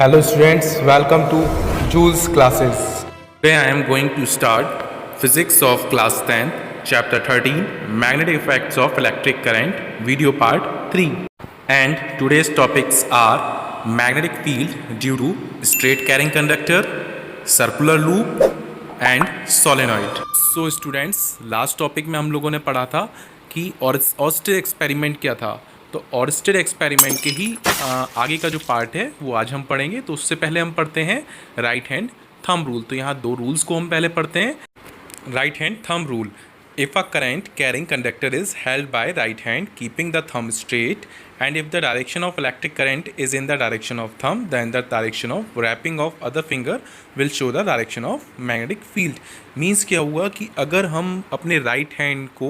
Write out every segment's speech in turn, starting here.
Hello students, welcome to Jules classes. Today I am going to start Physics of Class 10, Chapter 13, Magnetic Effects of Electric Current, Video Part 3. And today's topics are magnetic field due to straight carrying conductor, circular loop and solenoid. So students, last topic में हम लोगों ने पढ़ा था कि Orsted experiment क्या था। तो ऑर्स्टेड एक्सपेरिमेंट के ही आगे का जो पार्ट है वो आज हम पढ़ेंगे। तो उससे पहले हम पढ़ते हैं राइट हैंड थंब रूल। तो यहाँ दो रूल्स को हम पहले पढ़ते हैं। Right hand thumb rule, if a current carrying conductor is held by right hand keeping the thumb straight and if the direction of electric current is in the direction of thumb, then the direction of wrapping of other finger will show the direction of magnetic field. Means क्या हुआ कि अगर हम अपने right hand को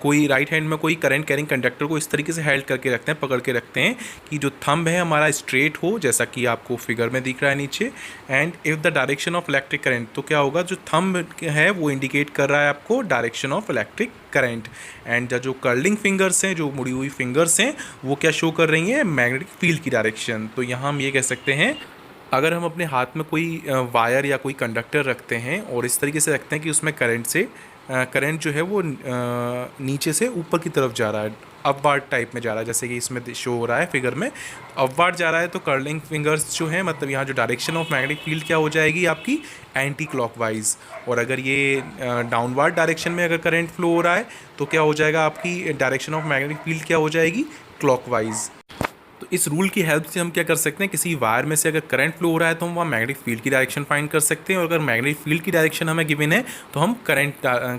कोई right hand में कोई करंट कैरिंग कंडक्टर को इस तरीके से हेल्ड करके रखते हैं, पकड़ के रखते हैं कि जो थंब है हमारा स्ट्रेट हो, जैसा कि आपको फिगर में दिख रहा है नीचे। And if the direction of electric current, तो क्या होगा, जो थंब है वो इंडिकेट कर रहा है आपको direction of electric current. And जो कर्लिंग फिंगर्स हैं, जो मुड़ी हुई फिंगर्स हैं, वो क्या शो कर रही हैं, मैग्नेटिक फील्ड की डायरेक्शन। तो यहाँ हम ये कह सकते हैं, अगर हम अपने हाथ में कोई वायर या कोई कंडक्टर रखते हैं और इस तरीके से रखते हैं कि उसमें करंट जो है वो नीचे से ऊपर की तरफ जा रहा है, अपवार्ड टाइप में जा रहा है, जैसे कि इसमें शो हो रहा है फिगर में अपवार्ड जा रहा है, तो कर्लिंग फिंगर्स जो है, मतलब यहाँ जो डायरेक्शन ऑफ मैग्नेटिक फील्ड क्या हो जाएगी आपकी, एंटी क्लॉकवाइज। और अगर ये डाउनवर्ड डायरेक्शन में अगर करंट फ्लो हो रहा है तो क्या हो जाएगा, आपकी डायरेक्शन ऑफ मैग्नेटिक फील्ड क्या हो जाएगी, क्लॉकवाइज। तो इस रूल की हेल्प से हम क्या कर सकते हैं, किसी वायर में से अगर करंट फ्लो हो रहा है तो हम वहाँ मैग्नेटिक फील्ड की डायरेक्शन फाइंड कर सकते हैं, और अगर मैग्नेटिक फील्ड की डायरेक्शन हमें गिवन है तो हम करंट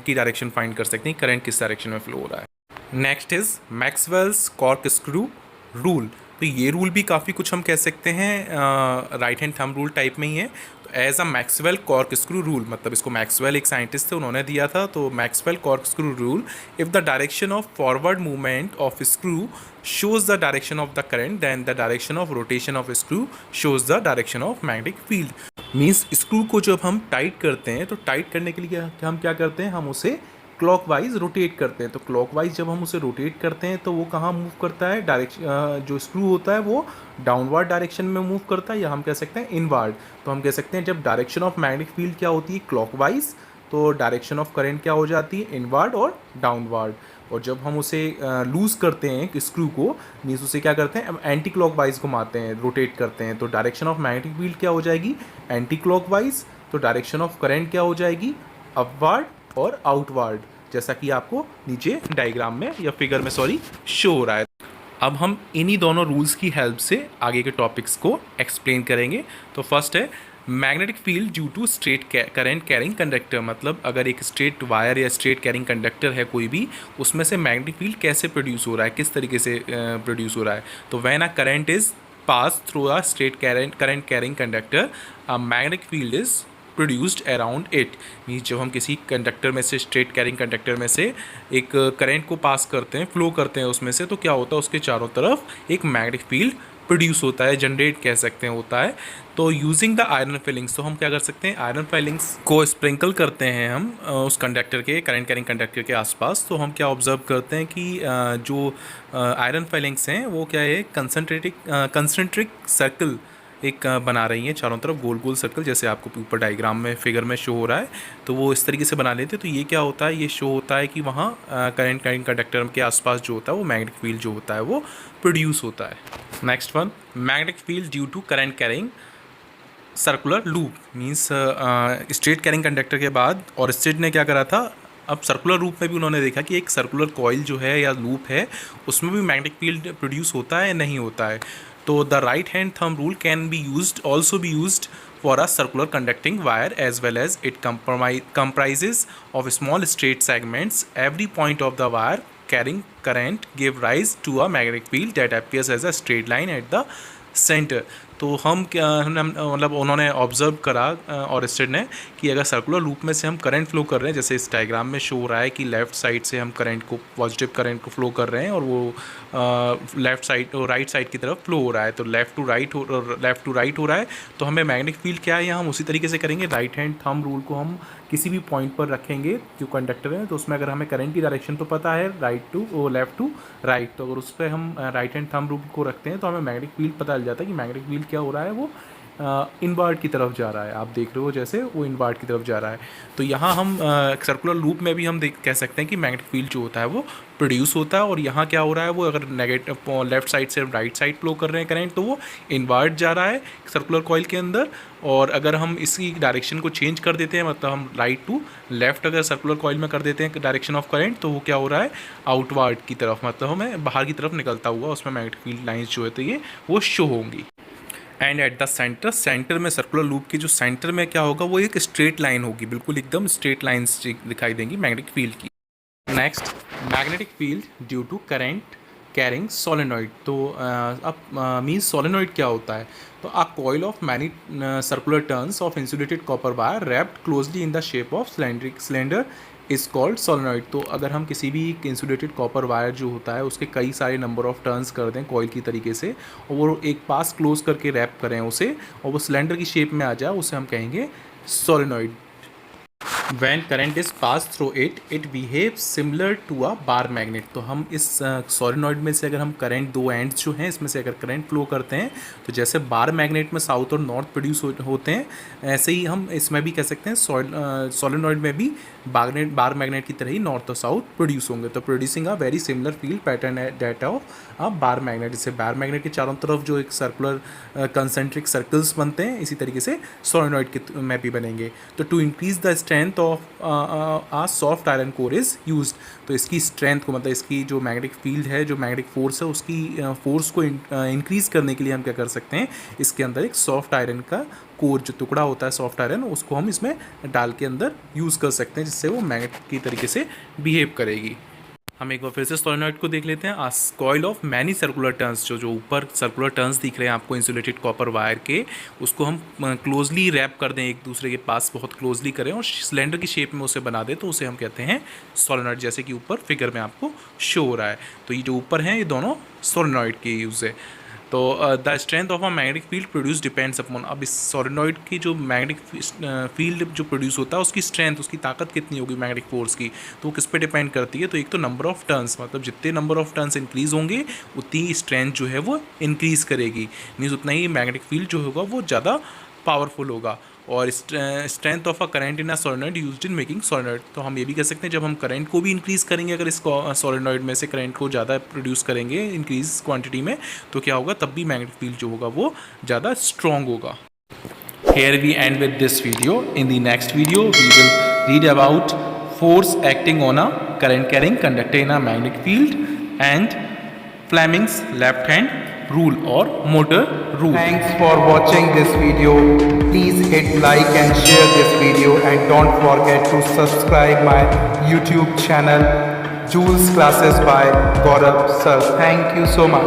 की डायरेक्शन फाइंड कर सकते हैं, करंट किस डायरेक्शन में फ्लो हो रहा है। Next is Maxwell's cork screw rule. तो ये रूल भी काफ़ी कुछ हम कह सकते हैं right hand thumb rule type में ही है। तो as a Maxwell cork screw rule, मतलब इसको मैक्सवेल एक साइंटिस्ट थे, उन्होंने दिया था। तो Maxwell cork screw rule, if the direction of forward movement of screw shows the direction of the current, then the direction of rotation of screw shows the direction of magnetic field. Means screw को जब हम tight करते हैं तो tight करने के लिए हम क्या करते हैं, हम उसे क्लॉकवाइज रोटेट करते हैं। तो क्लॉकवाइज जब हम उसे रोटेट करते हैं तो वो कहाँ मूव करता है, डायरेक्शन जो स्क्रू होता है वो डाउनवर्ड डायरेक्शन में मूव करता है, या हम कह सकते हैं इनवर्ड। तो हम कह सकते हैं जब डायरेक्शन ऑफ मैग्नेटिक फील्ड क्या होती है, क्लॉकवाइज, तो डायरेक्शन ऑफ करंट क्या हो जाती है, इनवर्ड और डाउनवर्ड। और जब हम उसे लूज़ करते हैं स्क्रू को, मीन्स उसे क्या करते हैं, एंटी क्लॉकवाइज घुमाते हैं, रोटेट करते हैं, तो डायरेक्शन ऑफ मैग्नेटिक फील्ड क्या हो जाएगी, एंटी क्लॉकवाइज। तो डायरेक्शन ऑफ करंट क्या हो जाएगी, अपवर्ड और आउटवर्ड, जैसा कि आपको नीचे डायग्राम में या फिगर में शो हो रहा है। अब हम इन्हीं दोनों रूल्स की हेल्प से आगे के टॉपिक्स को एक्सप्लेन करेंगे। तो फर्स्ट है magnetic field due to straight current carrying conductor, मतलब अगर एक स्ट्रेट वायर या स्ट्रेट कैरिंग कंडक्टर है कोई भी, उसमें से मैग्नेटिक फील्ड कैसे प्रोड्यूस हो रहा है, किस तरीके से प्रोड्यूस हो रहा है। तो when a current is pass through a straight current carrying conductor, a magnetic field is produced around it. Means जब हम किसी कंडक्टर में से, स्ट्रेट कैरिंग कंडक्टर में से एक करंट को पास करते हैं, फ्लो करते हैं उसमें से, तो क्या होता है, उसके चारों तरफ एक मैग्नेटिक फील्ड प्रोड्यूस होता है, जनरेट कह सकते हैं होता है। तो यूजिंग द आयरन फिलिंग्स, तो हम क्या कर सकते हैं, आयरन फिलिंग्स को स्प्रिंकल करते हैं हम उस कंडक्टर के, करंट कैरिंग कंडक्टर के आसपास। तो हम क्या ऑब्जर्व करते हैं कि जो आयरन फिलिंग्स हैं वो क्या है, कंसंट्रिक सर्कल एक बना रही हैं चारों तरफ, गोल गोल सर्कल, जैसे आपको ऊपर डायग्राम में फिगर में शो हो रहा है। तो वो इस तरीके से बना लेते हैं। तो ये क्या होता है, ये शो होता है कि वहाँ करंट कैरिंग कंडक्टर के आसपास जो होता है वो मैग्नेटिक फील्ड जो होता है वो प्रोड्यूस होता है। Next one, magnetic field due to current carrying circular loop. Means straight carrying conductor के बाद और स्ट्रेट ने क्या करा था, अब सर्कुलर लूप में भी उन्होंने देखा कि एक सर्कुलर कॉइल जो है या लूप है, उसमें भी मैग्नेटिक फील्ड प्रोड्यूस होता है या नहीं होता है। तो the right hand thumb rule can be used, also be used for a circular conducting wire as well as it comprises of small straight segments. Every point of the wire carrying current give rise to a magnetic field that appears as a straight line at the center. तो हम क्या, मतलब उन्होंने observe करा और state ने कि अगर सर्कुलर लूप में से हम करंट फ्लो कर रहे हैं, जैसे इस डायग्राम में शो हो रहा है कि लेफ़्ट साइड से हम करंट को, पॉजिटिव करंट को फ्लो कर रहे हैं और वो लेफ़्ट साइड और राइट साइड की तरफ फ्लो हो रहा है। तो लेफ़्ट टू राइट हो रहा है। तो हमें मैग्नेटिक फील्ड क्या है, यहाँ हम उसी तरीके से करेंगे। राइट हैंड थंब रूल को हम किसी भी पॉइंट पर रखेंगे जो कंडक्टर है, तो उसमें अगर हमें करंट की डायरेक्शन तो पता है, लेफ़्ट टू राइट, तो अगर उस पर हम राइट हैंड थंब रूल को रखते हैं तो हमें मैग्नेटिक फील्ड पता चल जाता है कि मैग्नेटिक फील्ड क्या हो रहा है, वो इनवर्ट की तरफ जा रहा है। आप देख रहे हो जैसे वो इनवर्ट की तरफ जा रहा है। तो यहाँ हम सर्कुलर लूप में भी हम कह सकते हैं कि मैग्नेटिक फील्ड जो होता है वो प्रोड्यूस होता है, और यहाँ क्या हो रहा है, वो अगर नेगेटिव लेफ्ट साइड से राइट साइड फ्लो कर रहे हैं करंट, तो वो इनवर्ट जा रहा है सर्कुलर कॉइल के अंदर। और अगर हम इसकी डायरेक्शन को चेंज कर देते हैं, मतलब हम राइट टू लेफ्ट अगर सर्कुलर कॉइल में कर देते हैं डायरेक्शन ऑफ करंट, तो वो क्या हो रहा है, आउटवर्ड की तरफ, मतलब हमें बाहर की तरफ निकलता हुआ उसमें मैग्नेटिक फील्ड लाइंस जो है तो ये वो शो होंगी। And at the centre, centre में सर्कुलर लूप के जो सेंटर में क्या होगा, वो एक स्ट्रेट लाइन होगी, बिल्कुल एकदम स्ट्रेट लाइंस दिखाई देंगी मैग्नेटिक फील्ड की। Next, magnetic field due to current carrying solenoid. तो अब मीन्स सोलेनॉइड क्या होता है, तो a coil of many circular turns of insulated copper wire wrapped closely in the shape of cylinder is called solenoid. तो अगर हम किसी भी इंसुलेटेड कॉपर वायर जो होता है उसके कई सारे नंबर ऑफ टर्न्स कर दें कॉइल की तरीके से, और वो एक पास क्लोज करके रैप करें उसे, और वो सिलेंडर की शेप में आ जाए, उसे हम कहेंगे solenoid. When current is passed through it, it behaves similar to a bar magnet। तो हम इस सोलेनॉइड में से अगर हम करंट, दो एंड्स जो हैं इसमें से अगर करंट फ्लो करते हैं, तो जैसे बार मैग्नेट में साउथ और नॉर्थ प्रोड्यूस होते हैं, ऐसे ही हम इसमें भी कह सकते हैं सोलेनॉइड में भी बार मैग्नेट की तरह ही नॉर्थ और साउथ प्रोड्यूस होंगे। तो producing a very similar field pattern data of a bar magnet. इससे बार मैग्नेट के चारों तरफ जो एक सर्कुलर कंसेंट्रिक सर्कल्स बनते हैं, इसी तरीके से सोलेनॉइड के में भी बनेंगे। तो to increase the strength of a soft iron core is used. तो इसकी स्ट्रेंथ को, मतलब इसकी जो मैग्नेटिक फील्ड है, जो मैग्नेटिक फोर्स है, उसकी फोर्स को इंक्रीज़ करने के लिए हम क्या कर सकते हैं, इसके अंदर एक सॉफ्ट आयरन का कोर जो टुकड़ा होता है सॉफ्ट आयरन, उसको हम इसमें डाल के अंदर यूज़ कर सकते हैं, जिससे वो मैग्नेट की तरीके से बिहेव करेगी। हम एक बार फिर से सोलेनॉइड को देख लेते हैं। A coil of many circular turns, जो ऊपर सर्कुलर टर्न्स दिख रहे हैं आपको इंसुलेटेड कॉपर वायर के, उसको हम क्लोजली रैप कर दें, एक दूसरे के पास बहुत क्लोजली करें और सिलेंडर की शेप में उसे बना दें, तो उसे हम कहते हैं सोलेनॉइड, जैसे कि ऊपर फिगर में आपको शो हो रहा है। तो ये जो ऊपर हैं ये दोनों सोलेनॉइड के यूज़ है। तो the strength of a magnetic field produce depends upon, अब इस सोलेनॉइड की जो मैग्नेटिक फील्ड जो प्रोड्यूस होता है उसकी स्ट्रेंथ, उसकी ताकत कितनी होगी मैग्नेटिक फोर्स की, तो वो किस पे डिपेंड करती है, तो एक तो नंबर ऑफ टर्न्स, मतलब जितने नंबर ऑफ टर्न्स इंक्रीज होंगे उतनी स्ट्रेंथ जो है वो इंक्रीज़ करेगी, मीन्स उतना ही मैग्नेटिक फील्ड जो होगा वो ज़्यादा पावरफुल होगा। और strength of a current in a solenoid used in making solenoid, तो हम ये भी कह सकते हैं जब हम करंट को भी इंक्रीज़ करेंगे, अगर इस सोलेनॉइड में से करंट को ज़्यादा प्रोड्यूस करेंगे इंक्रीज क्वांटिटी में, तो क्या होगा, तब भी मैग्नेटिक फील्ड जो होगा वो ज़्यादा स्ट्रॉन्ग होगा। Here we end with this video. In the next video we will read about force acting on a current carrying conductor in a magnetic field and Fleming's left hand rule or motor rule. Thanks for watching this video. Please hit like and share this video, and don't forget to subscribe my YouTube channel Jules Classes by Gaurav Sir. Thank you so much.